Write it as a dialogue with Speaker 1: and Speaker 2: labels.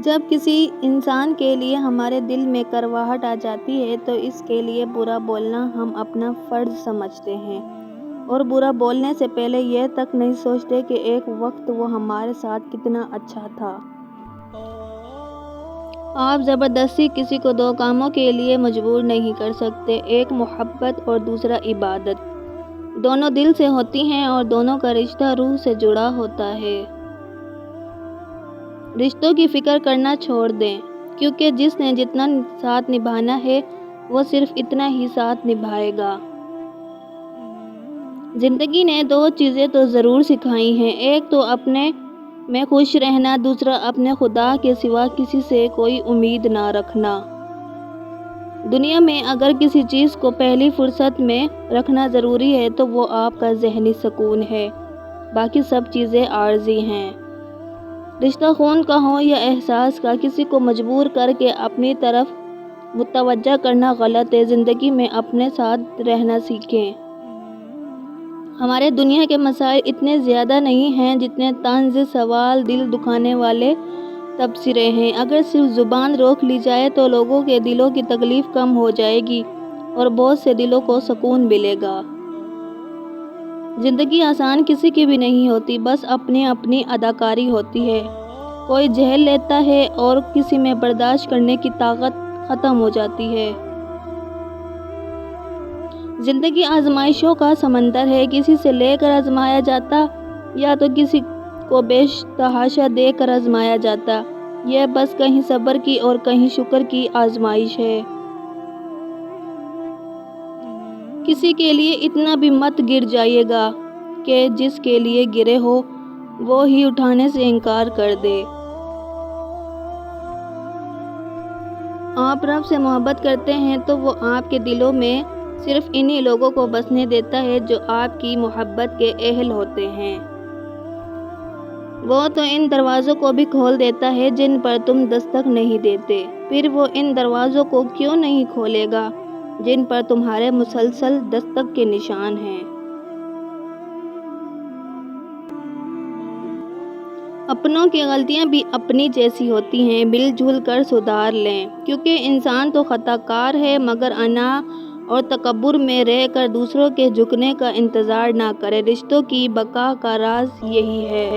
Speaker 1: جب کسی انسان کے لیے ہمارے دل میں کڑواہٹ آ جاتی ہے تو اس کے لیے برا بولنا ہم اپنا فرض سمجھتے ہیں اور برا بولنے سے پہلے یہ تک نہیں سوچتے کہ ایک وقت وہ ہمارے ساتھ کتنا اچھا تھا۔ آپ زبردستی کسی کو دو کاموں کے لیے مجبور نہیں کر سکتے، ایک محبت اور دوسرا عبادت۔ دونوں دل سے ہوتی ہیں اور دونوں کا رشتہ روح سے جڑا ہوتا ہے۔ رشتوں کی فکر کرنا چھوڑ دیں، کیونکہ جس نے جتنا ساتھ نبھانا ہے وہ صرف اتنا ہی ساتھ نبھائے گا۔ زندگی نے دو چیزیں تو ضرور سکھائی ہیں، ایک تو اپنے میں خوش رہنا، دوسرا اپنے خدا کے سوا کسی سے کوئی امید نہ رکھنا۔ دنیا میں اگر کسی چیز کو پہلی فرصت میں رکھنا ضروری ہے تو وہ آپ کا ذہنی سکون ہے، باقی سب چیزیں عارضی ہیں۔ رشتہ خون کا ہو یا احساس کا، کسی کو مجبور کر کے اپنی طرف متوجہ کرنا غلط ہے۔ زندگی میں اپنے ساتھ رہنا سیکھیں۔ ہمارے دنیا کے مسائل اتنے زیادہ نہیں ہیں جتنے طنز، سوال، دل دکھانے والے تبصرے ہیں۔ اگر صرف زبان روک لی جائے تو لوگوں کے دلوں کی تکلیف کم ہو جائے گی اور بہت سے دلوں کو سکون ملے گا۔ زندگی آسان کسی کی بھی نہیں ہوتی، بس اپنی اپنی اداکاری ہوتی ہے۔ کوئی جھیل لیتا ہے اور کسی میں برداشت کرنے کی طاقت ختم ہو جاتی ہے۔ زندگی آزمائشوں کا سمندر ہے، کسی سے لے کر آزمایا جاتا یا تو کسی کو بیش تحاشا دے کر آزمایا جاتا۔ یہ بس کہیں صبر کی اور کہیں شکر کی آزمائش ہے۔ کسی کے لیے اتنا بھی مت گر جائیے گا کہ جس کے لیے گرے ہو وہ ہی اٹھانے سے انکار کر دے۔ آپ رب سے محبت کرتے ہیں تو وہ آپ کے دلوں میں صرف انہی لوگوں کو بسنے دیتا ہے جو آپ کی محبت کے اہل ہوتے ہیں۔ وہ تو ان دروازوں کو بھی کھول دیتا ہے جن پر تم دستک نہیں دیتے، پھر وہ ان دروازوں کو کیوں نہیں کھولے گا جن پر تمہارے مسلسل دستک کے نشان ہیں۔ اپنوں کی غلطیاں بھی اپنی جیسی ہوتی ہیں، مل جل کر سدھار لیں، کیونکہ انسان تو خطا کار ہے، مگر انا اور تکبر میں رہ کر دوسروں کے جھکنے کا انتظار نہ کرے۔ رشتوں کی بقا کا راز یہی ہے۔